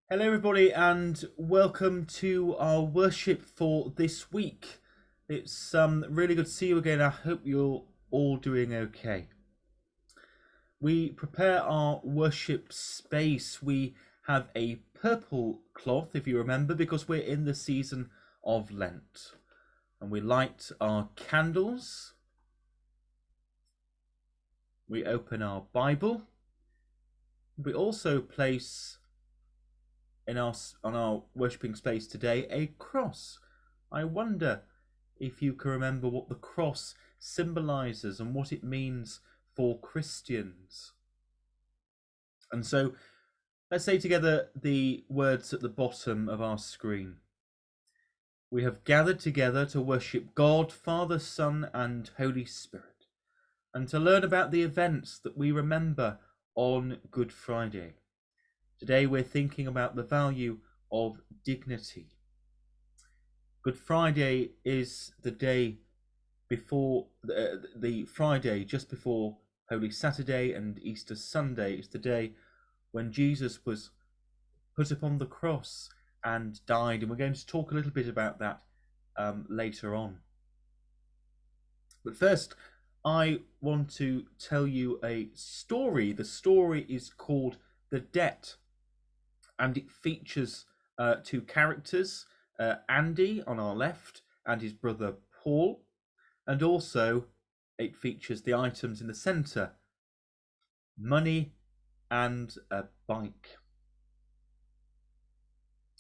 Hello, everybody, and welcome to our worship for this week. It's really good to see you again. I hope you're all doing okay. We prepare our worship space. We have a purple cloth, if you remember, because we're in the season of Lent. And we light our candles. We open our Bible. We also place on our worshipping space today a cross. I wonder if you can remember what the cross symbolizes and what it means for Christians. And so let's say together the words at the bottom of our screen. We have gathered together to worship God, Father, Son, and Holy Spirit, and to learn about the events that we remember on Good Friday. Today we're thinking about the value of dignity. Good Friday is the day before the Friday just before Holy Saturday and Easter Sunday. It's the day when Jesus was put upon the cross and died, and we're going to talk a little bit about that later on. But first, I want to tell you a story. The story is called The Debt, and it features two characters, Andy on our left and his brother Paul, and also it features the items in the centre: money and a bike.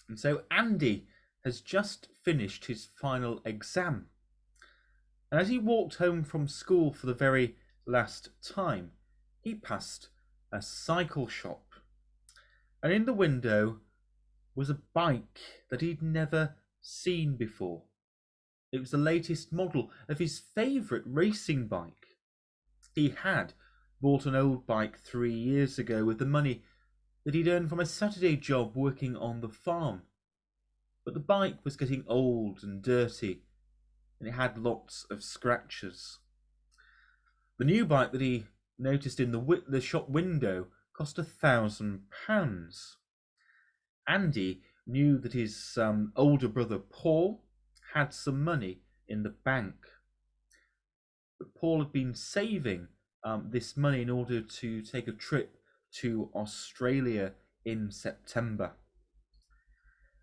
And so Andy has just finished his final exam, and as he walked home from school for the very last time, he passed a cycle shop, and in the window was a bike that he'd never seen before. It was the latest model of his favourite racing bike. He had bought an old bike 3 years ago with the money that he'd earned from a Saturday job working on the farm. But the bike was getting old and dirty, and it had lots of scratches. The new bike that he noticed in the shop window cost £1,000. Andy knew that his older brother Paul had some money in the bank. But Paul had been saving this money in order to take a trip to Australia in September.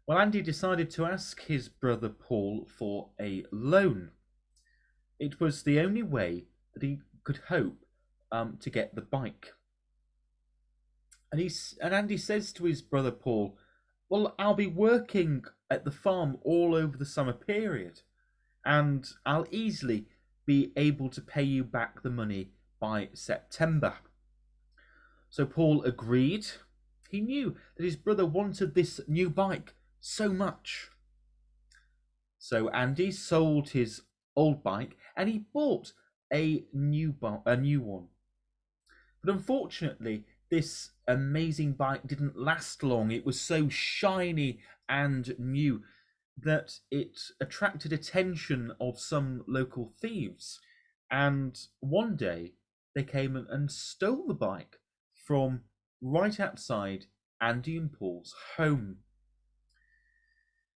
Well, Andy decided to ask his brother Paul for a loan. It was the only way that he could hope to get the bike. And Andy says to his brother Paul, "Well, I'll be working at the farm all over the summer period, and I'll easily be able to pay you back the money by September." So Paul agreed. He knew that his brother wanted this new bike so much. So Andy sold his old bike and he bought a new one. But unfortunately, this amazing bike didn't last long. It was so shiny and new that it attracted attention of some local thieves. And one day they came and stole the bike from right outside Andy and Paul's home.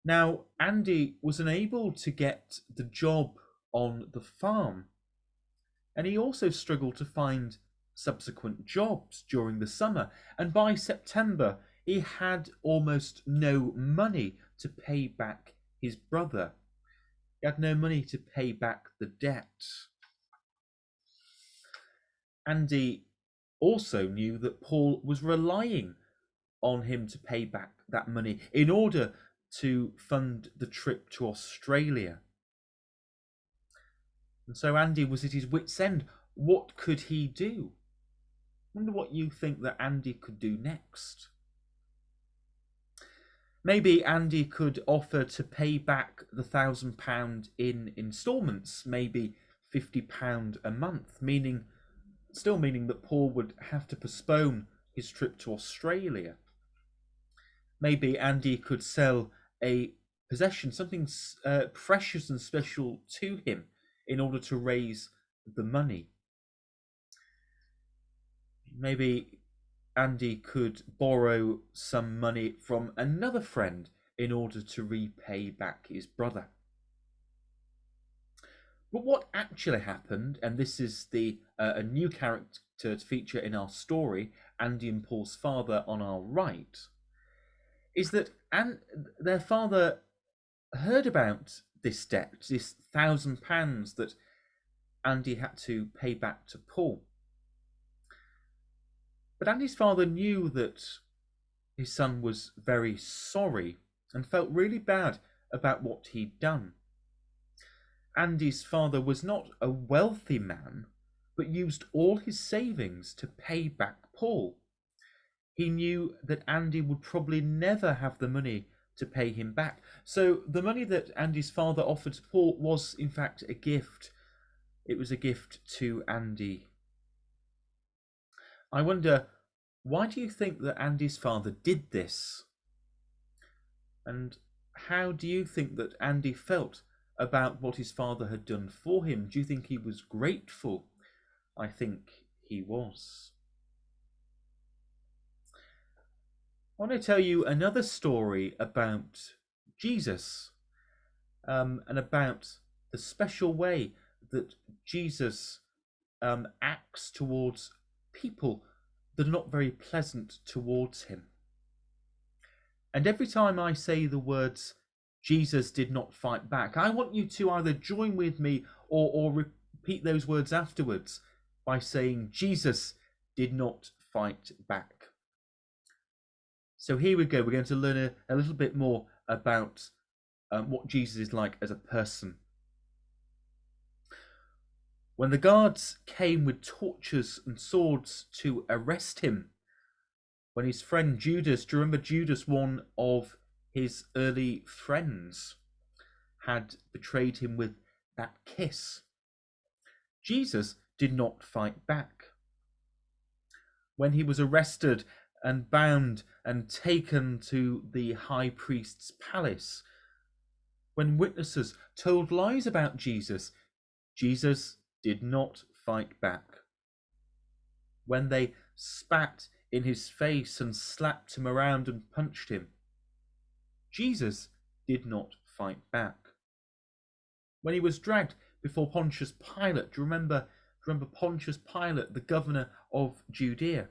Now, Andy was unable to get the job on the farm, and he also struggled to find subsequent jobs during the summer. And by September, he had almost no money to pay back his brother. He had no money to pay back the debt. Andy also knew that Paul was relying on him to pay back that money in order to fund the trip to Australia. And so Andy was at his wit's end. What could he do? I wonder what you think that Andy could do next. Maybe Andy could offer to pay back the £1,000 in instalments, maybe £50 a month, still meaning that Paul would have to postpone his trip to Australia. Maybe Andy could sell a possession, something precious and special to him, in order to raise the money. Maybe Andy could borrow some money from another friend in order to repay back his brother. But what actually happened, and this is a new character to feature in our story, Andy and Paul's father on our right, is that their father heard about this debt, this £1,000 that Andy had to pay back to Paul. But Andy's father knew that his son was very sorry and felt really bad about what he'd done. Andy's father was not a wealthy man, but used all his savings to pay back Paul. He knew that Andy would probably never have the money to pay him back. So the money that Andy's father offered to Paul was, in fact, a gift. It was a gift to Andy. I wonder, why do you think that Andy's father did this? And how do you think that Andy felt about what his father had done for him? Do you think he was grateful? I think he was. I want to tell you another story about Jesus and about the special way that Jesus acts towards people that are not very pleasant towards him. And every time I say the words, Jesus did not fight back, I want you to either join with me or repeat those words afterwards by saying, Jesus did not fight back. So here we go. We're going to learn a little bit more about what Jesus is like as a person. When the guards came with torches and swords to arrest him, when his friend Judas, do you remember Judas, one of his early friends, had betrayed him with that kiss? Jesus did not fight back. When he was arrested and bound and taken to the high priest's palace, when witnesses told lies about Jesus, Jesus did not fight back. When they spat in his face and slapped him around and punched him, Jesus did not fight back. When he was dragged before Pontius Pilate, do you remember Pontius Pilate, the governor of Judea?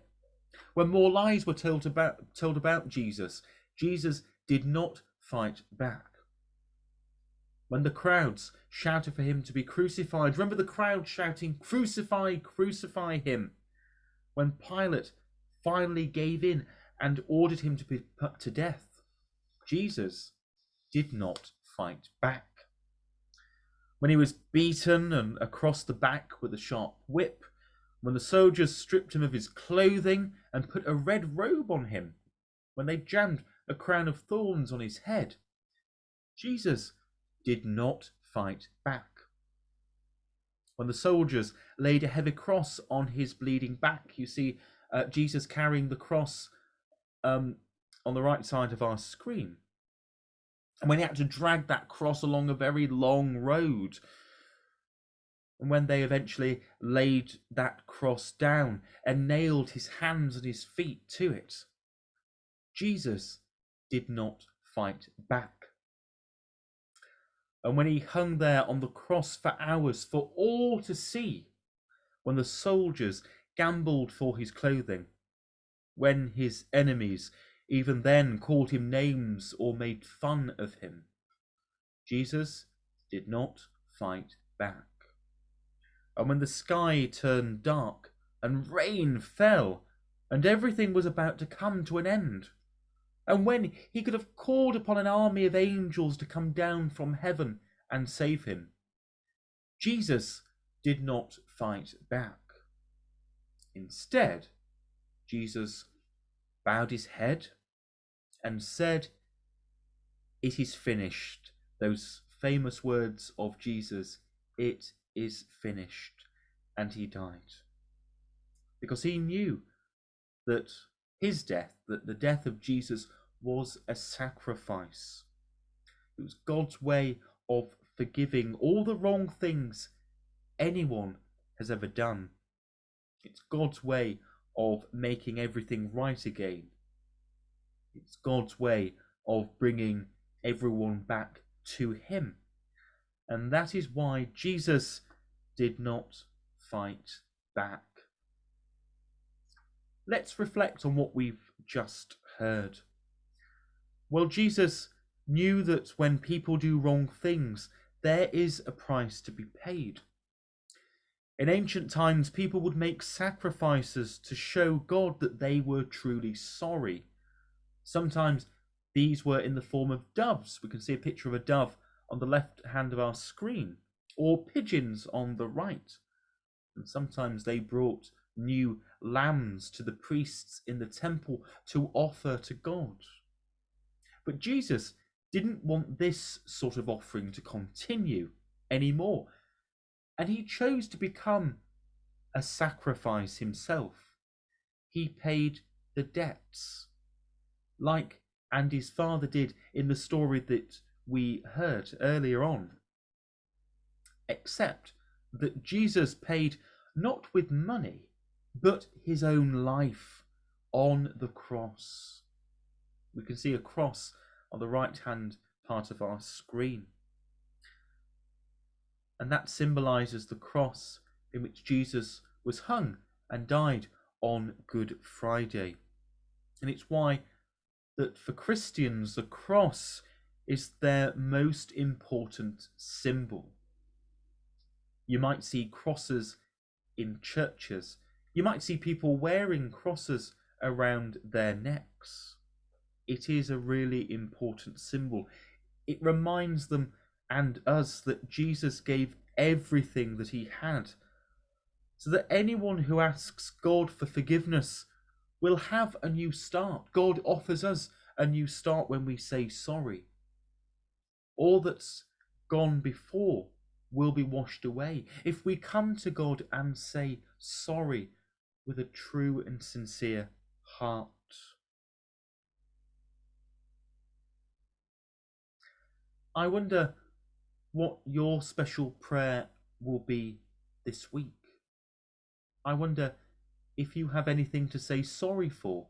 When more lies were told about Jesus, Jesus did not fight back. When the crowds shouted for him to be crucified, remember the crowd shouting, "Crucify, crucify him." When Pilate finally gave in and ordered him to be put to death, Jesus did not fight back. When he was beaten and across the back with a sharp whip, when the soldiers stripped him of his clothing and put a red robe on him, when they jammed a crown of thorns on his head, Jesus did not fight back. When the soldiers laid a heavy cross on his bleeding back, you see Jesus carrying the cross on the right side of our screen. And when he had to drag that cross along a very long road, and when they eventually laid that cross down and nailed his hands and his feet to it, Jesus did not fight back. And when he hung there on the cross for hours for all to see, when the soldiers gambled for his clothing, when his enemies even then called him names or made fun of him, Jesus did not fight back. And when the sky turned dark and rain fell and everything was about to come to an end, and when he could have called upon an army of angels to come down from heaven and save him, Jesus did not fight back. Instead, Jesus bowed his head and said, "It is finished." Those famous words of Jesus, "It is finished." And he died. Because he knew that his death, that the death of Jesus, was a sacrifice. It was God's way of forgiving all the wrong things anyone has ever done. It's God's way of making everything right again. It's God's way of bringing everyone back to him. And that is why Jesus did not fight back. Let's reflect on what we've just heard. Well, Jesus knew that when people do wrong things, there is a price to be paid. In ancient times, people would make sacrifices to show God that they were truly sorry. Sometimes these were in the form of doves. We can see a picture of a dove on the left hand of our screen, or pigeons on the right. And sometimes they brought new lambs to the priests in the temple to offer to God. But Jesus didn't want this sort of offering to continue anymore, and he chose to become a sacrifice himself. He paid the debts, like Andy's father did in the story that we heard earlier on. Except that Jesus paid not with money, but his own life on the cross. We can see a cross on the right-hand part of our screen. And that symbolizes the cross in which Jesus was hung and died on Good Friday. And it's why that for Christians, the cross is their most important symbol. You might see crosses in churches. You might see people wearing crosses around their necks. It is a really important symbol. It reminds them and us that Jesus gave everything that he had, so that anyone who asks God for forgiveness will have a new start. God offers us a new start when we say sorry. All that's gone before will be washed away if we come to God and say sorry with a true and sincere heart. I wonder what your special prayer will be this week. I wonder if you have anything to say sorry for.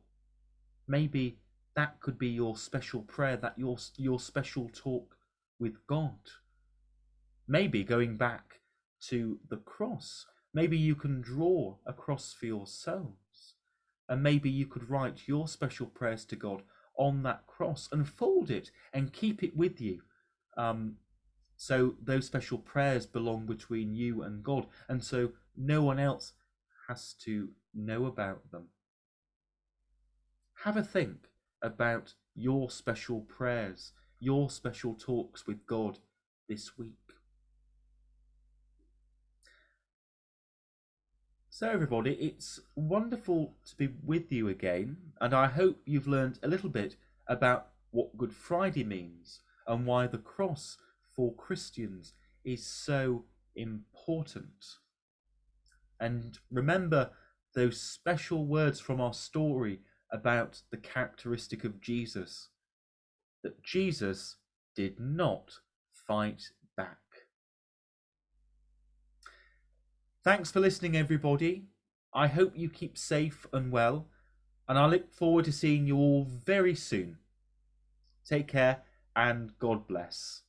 Maybe that could be your special prayer, that your special talk with God. Maybe going back to the cross. Maybe you can draw a cross for yourselves. And maybe you could write your special prayers to God on that cross and fold it and keep it with you. So those special prayers belong between you and God, and so no one else has to know about them. Have a think about your special prayers, your special talks with God this week. So everybody, it's wonderful to be with you again, and I hope you've learned a little bit about what Good Friday means and why the cross for Christians is so important. And remember those special words from our story about the characteristic of Jesus, that Jesus did not fight back. Thanks for listening, everybody. I hope you keep safe and well, and I look forward to seeing you all very soon. Take care and God bless.